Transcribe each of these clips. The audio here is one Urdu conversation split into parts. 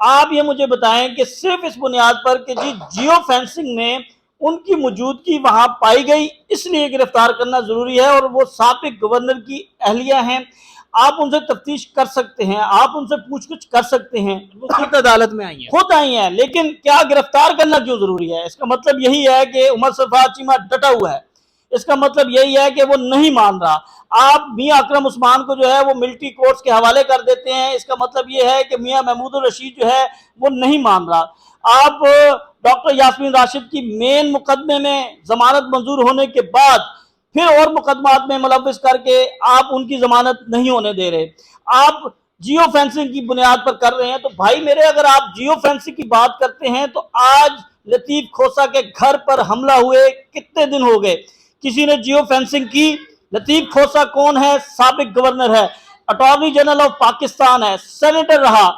آپ یہ مجھے بتائیں کہ صرف اس بنیاد پر کہ جی جیو فینسنگ میں ان کی موجودگی وہاں پائی گئی اس لیے گرفتار کرنا ضروری ہے، اور وہ سابق گورنر کی اہلیہ ہیں، آپ ان سے تفتیش کر سکتے ہیں، آپ ان سے پوچھ گچھ کر سکتے ہیں، وہ خود عدالت میں آئی ہیں. خود آئی ہیں، لیکن کیا گرفتار کرنا کیوں ضروری ہے؟ اس کا مطلب یہی ہے کہ عمر صفا چیمہ ڈٹا ہوا ہے، اس کا مطلب یہی ہے کہ وہ نہیں مان رہا۔ آپ میاں اکرم عثمان کو جو ہے وہ ملٹری کورٹس کے حوالے کر دیتے ہیں، اس کا مطلب یہ ہے کہ میاں محمود الرشید جو ہے وہ نہیں مان رہا۔ آپ ڈاکٹر یاسمین راشد کی مین مقدمے میں ضمانت منظور ہونے کے بعد پھر اور مقدمات میں ملوث کر کے آپ ان کی ضمانت نہیں ہونے دے رہے، آپ جیو فینسنگ کی بنیاد پر کر رہے ہیں۔ تو بھائی میرے، اگر آپ جیو فینسنگ کی بات کرتے ہیں تو آج لطیف کھوسہ کے گھر پر حملہ ہوئے کتنے دن ہو گئے؟ کسی نے جیو فینسنگ کی؟ لطیف کھوسہ کون ہے؟ سابق گورنر ہے، اٹارنی جنرل آف پاکستان ہے، سینیٹر رہا،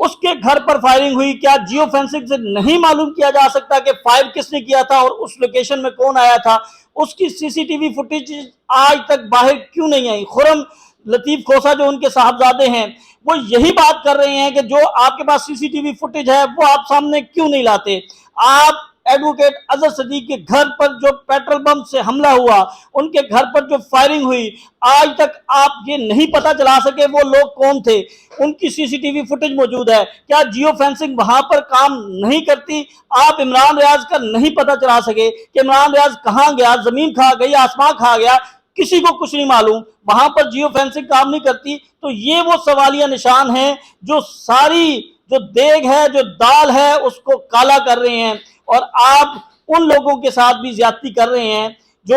اس کے گھر پر فائرنگ ہوئی۔ کیا جیو فینسنگ سے نہیں معلوم کیا جا سکتا کہ فائر کس نے کیا تھا اور اس لوکیشن میں کون آیا تھا؟ اس کی سی سی ٹی وی فوٹیج آج تک باہر کیوں نہیں آئی؟ خرم لطیف کھوسہ جو ان کے صاحبزادے ہیں وہ یہی بات کر رہے ہیں کہ جو آپ کے پاس سی سی ٹی وی فوٹیج ہے وہ آپ سامنے کیوں نہیں لاتے؟ آپ ایڈوکیٹ اظہر صدیق کے گھر پر جو پیٹرول بم سے حملہ ہوا، ان کے گھر پر جو فائرنگ ہوئی، آج تک آپ یہ نہیں پتا چلا سکے وہ لوگ کون تھے؟ ان کی سی سی ٹی وی فوٹیج موجود ہے۔ کیا جیو فینسنگ وہاں پر کام نہیں کرتی؟ آپ عمران ریاض کا نہیں پتا چلا سکے کہ عمران ریاض کہاں گیا؟ زمین کھا گئی، آسمان کھا گیا، کسی کو کچھ نہیں معلوم، وہاں پر جیو فینسنگ کام نہیں کرتی؟ تو یہ وہ سوالیہ نشان ہیں جو ساری جو دیگ ہے، جو دال ہے، اس کو کالا کر رہے ہیں، اور آپ ان لوگوں کے ساتھ بھی زیادتی کر رہے ہیں جو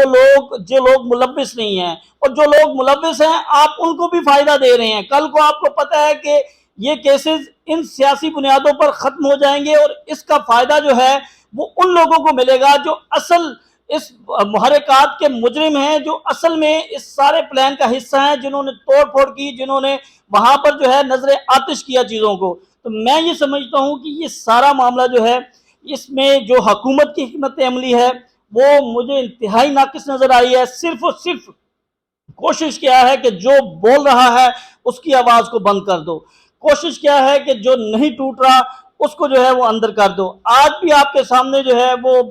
لوگ ملوث نہیں ہیں، اور جو لوگ ملوث ہیں آپ ان کو بھی فائدہ دے رہے ہیں۔ کل کو آپ کو پتہ ہے کہ یہ کیسز ان سیاسی بنیادوں پر ختم ہو جائیں گے، اور اس کا فائدہ جو ہے وہ ان لوگوں کو ملے گا جو اصل اس محرکات کے مجرم ہیں، جو اصل میں اس سارے پلان کا حصہ ہیں، جنہوں نے توڑ پھوڑ کی، جنہوں نے وہاں پر جو ہے نظر آتش کیا چیزوں کو۔ تو میں یہ سمجھتا ہوں کہ یہ سارا معاملہ جو ہے، اس میں جو حکومت کی حکمت عملی ہے وہ مجھے انتہائی ناقص نظر آئی ہے۔ صرف اور صرف کوشش کیا ہے کہ جو بول رہا ہے اس کی آواز کو بند کر دو، کوشش کیا ہے کہ جو نہیں ٹوٹ رہا اس کو جو ہے وہ اندر کر دو۔ آج بھی آپ کے سامنے جو ہے وہ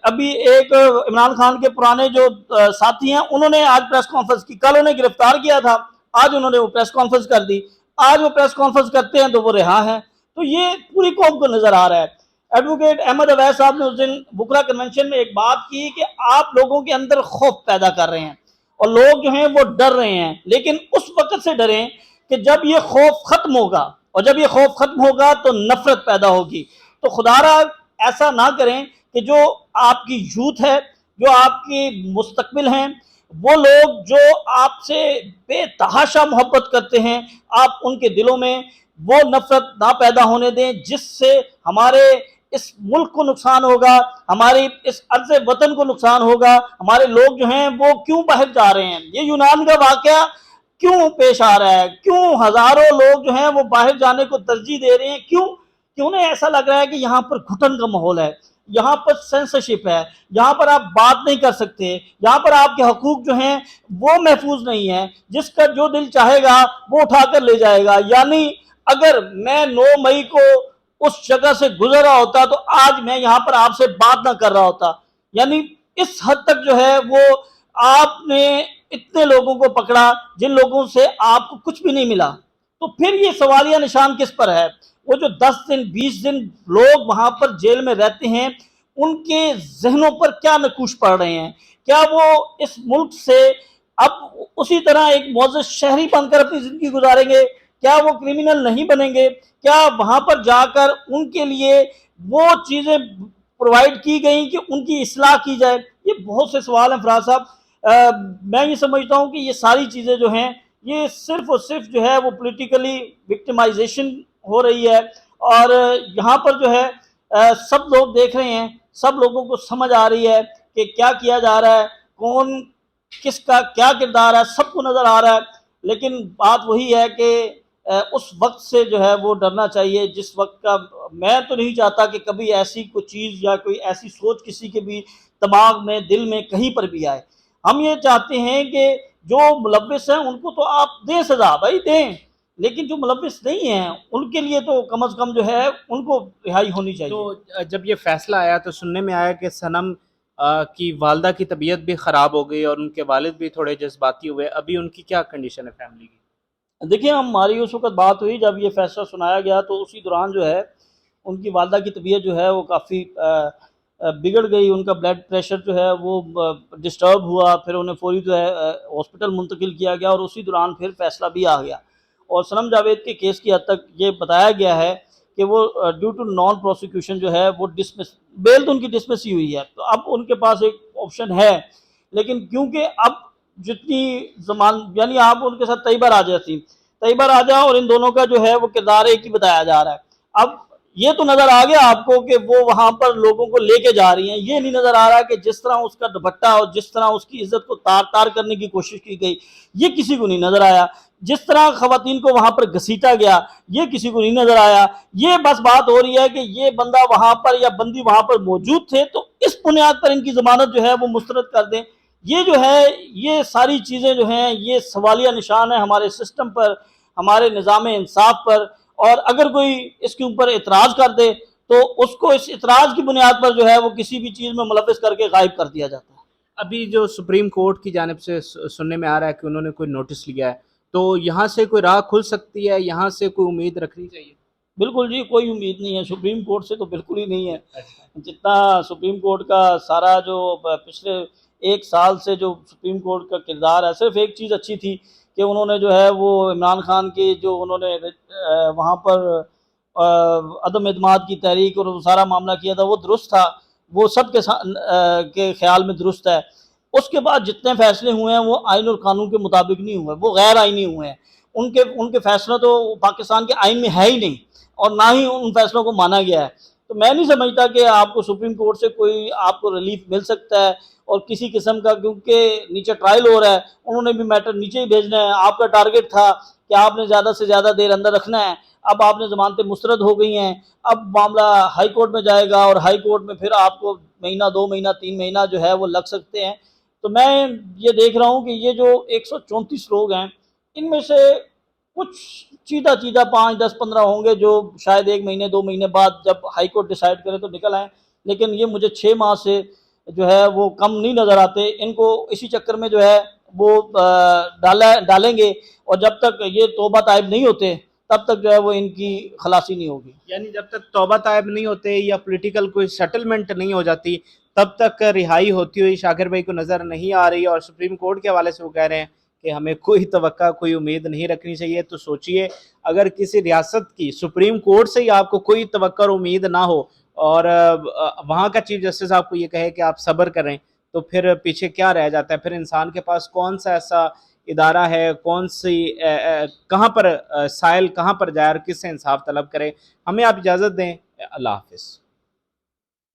ابھی ایک عمران خان کے پرانے جو ساتھی ہیں انہوں نے آج پریس کانفرنس کی، کل انہیں گرفتار کیا تھا، آج انہوں نے وہ پریس کانفرنس کر دی، آج وہ پریس کانفرنس کرتے ہیں تو وہ رہا ہے۔ تو یہ پوری قوم کو نظر آ رہا ہے۔ ایڈوکیٹ احمد اویس صاحب نے اس دن بکرا کنونشن میں ایک بات کی کہ آپ لوگوں کے اندر خوف پیدا کر رہے ہیں اور لوگ جو ہیں وہ ڈر رہے ہیں، لیکن اس وقت سے ڈریں کہ جب یہ خوف ختم ہوگا، اور جب یہ خوف ختم ہوگا تو نفرت پیدا ہوگی۔ تو خدا را ایسا نہ کریں کہ جو آپ کی یوتھ ہے، جو آپ کی مستقبل ہیں، وہ لوگ جو آپ سے بے تحاشا محبت کرتے ہیں، آپ ان کے دلوں میں وہ نفرت نہ پیدا ہونے دیں جس سے ہمارے اس ملک کو نقصان ہوگا، ہماری اس عرض وطن کو نقصان ہوگا۔ ہمارے لوگ جو ہیں وہ کیوں باہر جا رہے ہیں؟ یہ یونان کا واقعہ کیوں پیش آ رہا ہے؟ کیوں ہزاروں لوگ جو ہیں وہ باہر جانے کو ترجیح دے رہے ہیں؟ کیوں انہیں ایسا لگ رہا ہے کہ یہاں پر گھٹن کا ماحول ہے، یہاں پر سینسرشپ ہے، یہاں پر آپ بات نہیں کر سکتے، یہاں پر آپ کے حقوق جو ہیں وہ محفوظ نہیں ہیں، جس کا جو دل چاہے گا وہ اٹھا کر لے جائے گا۔ یعنی اگر میں 9 مئی کو اس جگہ سے گزر رہا ہوتا تو آج میں یہاں پر آپ سے بات نہ کر رہا ہوتا۔ یعنی اس حد تک جو ہے وہ آپ نے اتنے لوگوں کو پکڑا جن لوگوں سے آپ کو کچھ بھی نہیں ملا۔ تو پھر یہ سوالیہ نشان کس پر ہے؟ وہ جو 10 دن 20 دن لوگ وہاں پر جیل میں رہتے ہیں، ان کے ذہنوں پر کیا نقوش پڑ رہے ہیں؟ کیا وہ اس ملک سے اب اسی طرح ایک معزز شہری بن کر اپنی زندگی گزاریں گے؟ کیا وہ کرمنل نہیں بنیں گے؟ کیا وہاں پر جا کر ان کے لیے وہ چیزیں پرووائڈ کی گئیں کہ ان کی اصلاح کی جائے؟ یہ بہت سے سوال ہیں فراز صاحب۔ میں یہ سمجھتا ہوں کہ یہ ساری چیزیں جو ہیں یہ صرف اور صرف جو ہے وہ پولیٹیکلی وکٹمائزیشن ہو رہی ہے، اور یہاں پر جو ہے سب لوگ دیکھ رہے ہیں، سب لوگوں کو سمجھ آ رہی ہے کہ کیا کیا جا رہا ہے، کون کس کا کیا کردار ہے، سب کو نظر آ رہا ہے۔ لیکن بات وہی ہے کہ اس وقت سے جو ہے وہ ڈرنا چاہیے جس وقت کا میں تو نہیں چاہتا کہ کبھی ایسی کوئی چیز یا کوئی ایسی سوچ کسی کے بھی دماغ میں، دل میں کہیں پر بھی آئے۔ ہم یہ چاہتے ہیں کہ جو ملوث ہیں ان کو تو آپ دیں سزا، بھائی دیں، لیکن جو ملوث نہیں ہیں ان کے لیے تو کم از کم جو ہے ان کو رہائی ہونی چاہیے. تو جب یہ فیصلہ آیا تو سننے میں آیا کہ صنم کی والدہ کی طبیعت بھی خراب ہو گئی اور ان کے والد بھی تھوڑے جذباتی ہوئے. ابھی ان کی کیا کنڈیشن ہے فیملی کی؟ دیکھیں ہماری اس وقت بات ہوئی جب یہ فیصلہ سنایا گیا تو اسی دوران جو ہے ان کی والدہ کی طبیعت جو ہے وہ کافی بگڑ گئی. ان کا بلڈ پریشر جو ہے وہ ڈسٹرب ہوا. پھر انہیں فوری جو ہے ہاسپٹل منتقل کیا گیا اور اسی دوران پھر فیصلہ بھی آ گیا. اور صنم جاوید کے کیس کی حد تک یہ بتایا گیا ہے کہ وہ ڈیو ٹو نان پروسیکیوشن جو ہے وہ ڈسمس، بیل تو ان کی ڈسمس ہی ہوئی ہے. تو اب ان کے پاس ایک آپشن ہے، لیکن کیونکہ اب جتنی زمان یعنی آپ ان کے ساتھ طیبہ راجہ تھی، طیبہ راجہ اور ان دونوں کا جو ہے وہ کردار ایک ہی بتایا جا رہا ہے. اب یہ تو نظر آ گیا آپ کو کہ وہ وہاں پر لوگوں کو لے کے جا رہی ہیں. یہ نہیں نظر آ رہا کہ جس طرح اس کا دوپٹہ اور جس طرح اس کی عزت کو تار تار کرنے کی کوشش کی گئی یہ کسی کو نہیں نظر آیا. جس طرح خواتین کو وہاں پر گھسیٹا گیا یہ کسی کو نہیں نظر آیا. یہ بس بات ہو رہی ہے کہ یہ بندہ وہاں پر یا بندی وہاں پر موجود تھے تو اس بنیاد پر ان کی ضمانت جو ہے وہ مسترد کر دیں. یہ جو ہے یہ ساری چیزیں جو ہیں یہ سوالیہ نشان ہے ہمارے سسٹم پر، ہمارے نظام انصاف پر. اور اگر کوئی اس کے اوپر اعتراض کر دے تو اس کو اس اعتراض کی بنیاد پر جو ہے وہ کسی بھی چیز میں ملوث کر کے غائب کر دیا جاتا ہے. ابھی جو سپریم کورٹ کی جانب سے سننے میں آ رہا ہے کہ انہوں نے کوئی نوٹس لیا ہے، تو یہاں سے کوئی راہ کھل سکتی ہے، یہاں سے کوئی امید رکھنی چاہیے؟ بالکل جی، کوئی امید نہیں ہے سپریم کورٹ سے تو بالکل ہی نہیں ہے. جتنا سپریم کورٹ کا سارا جو پچھلے ایک سال سے جو سپریم کورٹ کا کردار ہے، صرف ایک چیز اچھی تھی کہ انہوں نے جو ہے وہ عمران خان کی جو انہوں نے وہاں پر عدم اعتماد کی تحریک اور وہ سارا معاملہ کیا تھا وہ درست تھا، وہ سب کے خیال میں درست ہے. اس کے بعد جتنے فیصلے ہوئے ہیں وہ آئین اور قانون کے مطابق نہیں ہوئے، وہ غیر آئینی ہوئے ہیں. ان کے فیصلہ تو پاکستان کے آئین میں ہے ہی نہیں اور نہ ہی ان فیصلوں کو مانا گیا ہے. تو میں نہیں سمجھتا کہ آپ کو سپریم کورٹ سے کوئی آپ کو ریلیف مل سکتا ہے اور کسی قسم کا، کیونکہ نیچے ٹرائل ہو رہا ہے، انہوں نے بھی میٹر نیچے ہی بھیجنا ہے. آپ کا ٹارگٹ تھا کہ آپ نے زیادہ سے زیادہ دیر اندر رکھنا ہے، اب آپ نے ضمانتیں مسترد ہو گئی ہیں، اب معاملہ ہائی کورٹ میں جائے گا اور ہائی کورٹ میں پھر آپ کو مہینہ 2 مہینہ 3 مہینہ جو ہے وہ لگ سکتے ہیں. تو میں یہ دیکھ رہا ہوں کہ یہ جو 134 لوگ ہیں ان میں سے کچھ چیدہ 5 10 15 ہوں گے جو شاید 1 مہینے 2 مہینے بعد جب ہائی کورٹ ڈیسائیڈ کرے تو نکل آئیں. لیکن یہ مجھے 6 ماہ سے جو ہے وہ کم نہیں نظر آتے. ان کو اسی چکر میں جو ہے وہ ڈالیں گے اور جب تک یہ توبہ طائب نہیں ہوتے تب تک جو ہے وہ ان کی خلاصی نہیں ہوگی. یعنی جب تک توبہ طائب نہیں ہوتے یا پولیٹیکل کوئی سیٹلمنٹ نہیں ہو جاتی تب تک رہائی ہوتی ہوئی شاکر بھائی کو نظر نہیں آ رہی. اور سپریم کورٹ کے حوالے سے وہ کہہ رہے ہیں کہ ہمیں کوئی توقع کوئی امید نہیں رکھنی چاہیے. تو سوچئے اگر کسی ریاست کی سپریم کورٹ سے ہی آپ کو کوئی توقع اور امید نہ ہو اور وہاں کا چیف جسٹس آپ کو یہ کہے کہ آپ صبر کریں تو پھر پیچھے کیا رہ جاتا ہے؟ پھر انسان کے پاس کون سا ایسا ادارہ ہے، کون سی کہاں پر سائل کہاں پر جائے اور کس سے انصاف طلب کرے؟ ہمیں آپ اجازت دیں. اللہ حافظ.